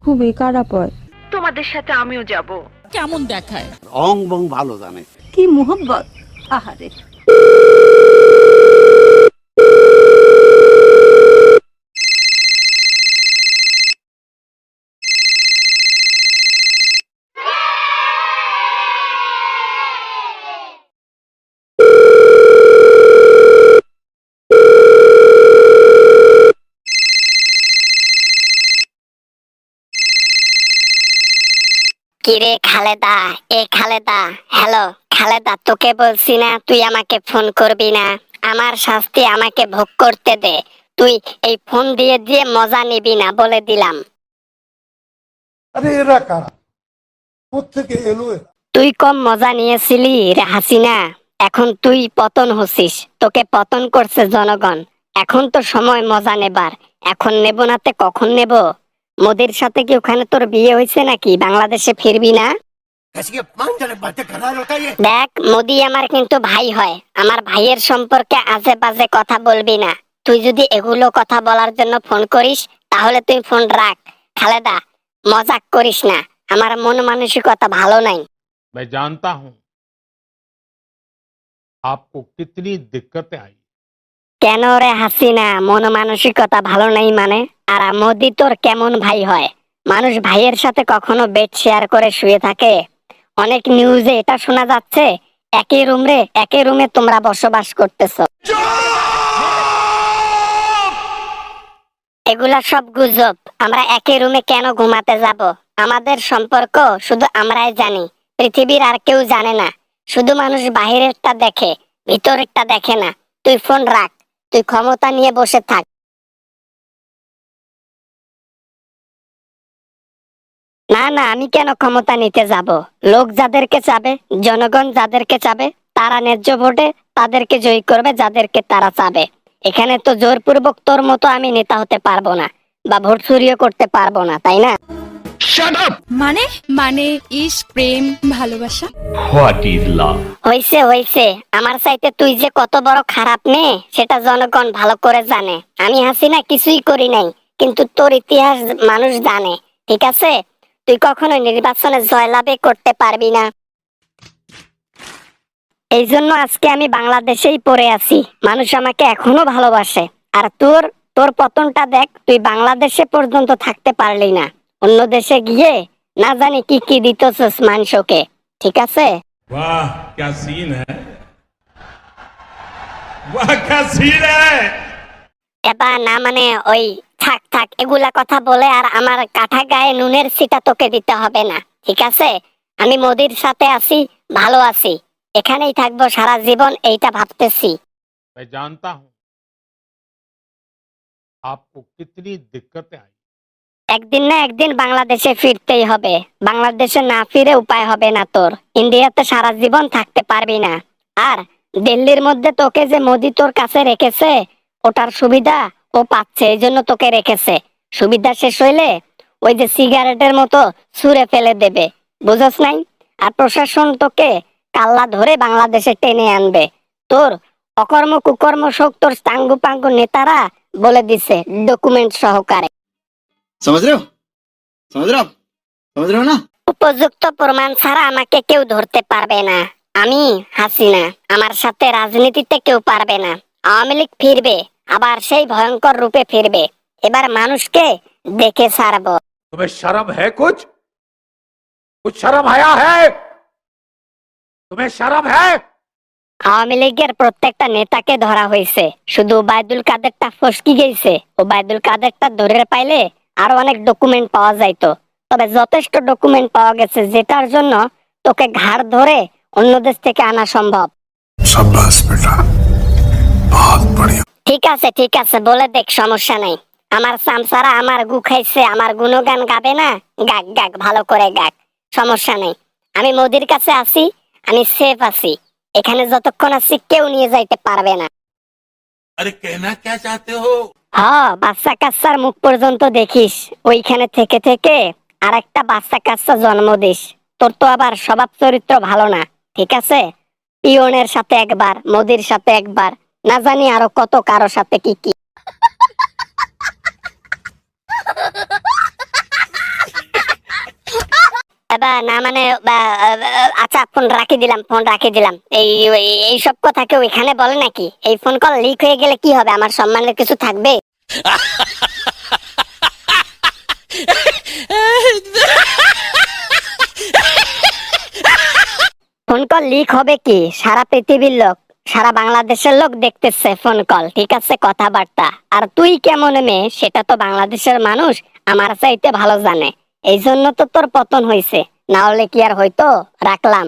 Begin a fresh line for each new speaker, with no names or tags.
খুবই খারাপ হয়।
তোমাদের সাথে আমিও যাব।
কেমন দেখায়?
রং বং ভালো জানে।
কি মোহব্বত! আহারে।
কিরে খালেদা, খালেদা, হ্যালো খালেদা, তোকে বলছি না তুই আমাকে ফোন করবি না। আমার শাস্তি আমাকে ভোগ করতে দে। তুই এই ফোন দিয়ে দিয়ে মজা নিবি না বলে দিলাম।
আরে এরা কারা, কোত্থেকে এলো এরা?
তুই কম মজা নিয়েছিলি রে হাসিনা, এখন তুই পতন হচ্ছিস। তোকে পতন করছে জনগণ। এখন তো সময় মজা নেবার। এখন নেব নাতে কখন নেব? মোদির সাথে কি ওখানে তোর বিয়ে হয়েছে নাকি? বাংলাদেশে ফিরবি না? দেখ, মোদি আমার কিন্তু ভাই হয়। আমার ভাইয়ের সম্পর্কে আজে বাজে কথা বলবি না। তুই যদি এগুলো কথা বলার জন্য ফোন করিস তাহলে তুই ফোন রাখ। খালেদা, মজাক করিস না। আমার মন মানসিকতা ভালো নাই।
मैं जानता हूं आपको कितनी दिक्कतें आई।
কেন রে হাসিনা, মন মানসিকতা ভালো নাই মানে? আর মোদি তোর কেমন ভাই হয়? মানুষ ভাইয়ের সাথে কখনো বেড শেয়ার করে শুয়ে থাকে? অনেক নিউজে এটা শোনা যাচ্ছে একই রুমে তোমরা বসবাস করতেছো। এগুলা সব গুজব। আমরা একই রুমে কেন ঘুমাতে যাব? আমাদের সম্পর্ক শুধু আমরাই জানি, পৃথিবীর আর কেউ জানে না। শুধু মানুষ বাহিরেরটা দেখে, ভিতরেরটা দেখে না। তুই ফোন রাখ, তুই ক্ষমতা নিয়ে বসে থাক। না না, আমি কেন ক্ষমতা নিতে যাব? লোক যাদেরকে চাবে, জনগণ যাদেরকে চাবে, তারা ন্যায্য ভোটে তাদেরকে জয়ী করবে যাদেরকে তারা চাবে। এখানে তো জোরপূর্বক তোর মতো আমি নেতা হতে পারবো না, বা ভোট চুরিও করতে পারবো না, তাই না?
মানে মানে ইস, প্রেম, ভালোবাসা।
হইছে হইছে, আমার চাইতে তুই যে কত বড় খারাপ মেয়ে সেটা জনগণ ভালো করে জানে। আমি হাসিনা কিছুই করি নাই, কিন্তু তোর ইতিহাস মানুষ জানে। ঠিক আছে, তুই কখনো নির্বাচনে জয়লাভে করতে পারবি না। এই জন্য আজকে আমি বাংলাদেশেই পড়ে আছি। মানুষ আমাকে এখনো ভালোবাসে। আর তোর তোর পতনটা দেখ, তুই বাংলাদেশে পর্যন্ত থাকতে পারলি না। অন্য দেশে গিয়ে না জানি কি কি দিতেছিস মানুষকে। ঠিক আছে?
वाह क्या सीन है, वाह क्या सीन है।
এবার না মানে ওই থাক থাক, এগুলা কথা বলে আর আমার কাঠা গায়ে নুনের ছিটা তোকে দিতে হবে না। ঠিক আছে, আমি মোদির সাথে আছি, ভালো আছি, এখানেই থাকবো সারা জীবন, এইটা ভাবতেছি।
मैं जानता हूं आपको कितनी दिक्कतें आई।
একদিন না একদিন বাংলাদেশে ফিরতেই হবে। বাংলাদেশে না ফিরে উপায় হবে না তোর। ইন্ডিয়াতে সারা জীবন থাকতে পারবি না। আর দিল্লির মধ্যে তোকে যে মোদি তোর কাছে রেখেছে, ওটার সুবিধা ও পাচ্ছে, এই জন্য তোকে রেখেছে। সুবিধা শেষ হইলে ওই যে সিগারেটের মতো ছুঁড়ে ফেলে দেবে, বুঝছ নাই? আর প্রশাসন তোকে কাল্লা ধরে বাংলাদেশে টেনে আনবে। তোর অকর্ম কুকর্ম সব তোর টাঙ্গু পাঙ্গু নেতারা বলে দিছে ডকুমেন্ট সহকারে।
समझ रहे हो, समझ रहे हो आप, समझ रहे हो ना?
উপযুক্ত প্রমাণ ছাড়া আমাকে কেউ ধরতে পারবে না। আমি হাসিনা, আমার সাথে রাজনীতিতে কেউ পারবে না। আওয়ামী লীগ ফিরবে, আবার সেই ভয়ঙ্কর রূপে ফিরবে। এবার মানুষকে দেখে ছাড়বো।
तुम्हें शर्म है? कुछ शर्म आया है? तुम्हें शर्म है?
আওয়ামী লীগের প্রত্যেকটা নেতাকে ধরা হয়েছে, শুধু ওবায়দুল কাদেরটা ফসকি গেছে। ওবায়দুল কাদেরটা ধরে পাইলে আরো অনেক ডকুমেন্ট পাওয়া যাইতো। তবে যথেষ্ট ডকুমেন্ট পাওয়া গেছে, যেটার জন্য তোকে ঘাড় ধরে অন্য দেশ থেকে আনা সম্ভব।
शाबाश बेटा, बहुत बढ़िया।
ঠিক আছে, বলে দেখ, সমস্যা নাই। আমার সামসারা আমার গু খাইছে, আমার গুণগান গাবে না? গাক গাক, ভালো করে গাক, সমস্যা নেই। আমি মোদির কাছে আছি, আমি সেফ আছি। এখানে যতক্ষণ আছি কেউ নিয়ে যাইতে পারবে না।
अरे कहना क्या चाहते हो?
বাচ্চা কাচ্চার মুখ পর্যন্ত দেখিস, ওইখানে থেকে থেকে আর একটা বাচ্চা কাচ্চা জন্ম দিস। তোর তো আবার স্বভাব চরিত্র ভালো না। ঠিক আছে, পিয়নের সাথে একবার, মোদির সাথে একবার, না জানি আরো কত কারো সাথে কি কি। না মানে আচ্ছা ফোন রাখি দিলাম এই সব কথা কেউ এখানে বলে নাকি? এই ফোন কল লিক হয়ে গেলে কি হবে? আমার সম্মানের কিছু থাকবে? ফোন কল লিক হবে কি? সারা পৃথিবীর লোক, সারা বাংলাদেশের লোক দেখতেছে ফোন কল, ঠিক আছে, কথাবার্তা। আর তুই কেমন মেয়ে সেটা তো বাংলাদেশের মানুষ আমার চাইতে ভালো জানে। এই জন্য তো তোর পতন হয়েছে, না হলে কি আর হয়তো? রাখলাম।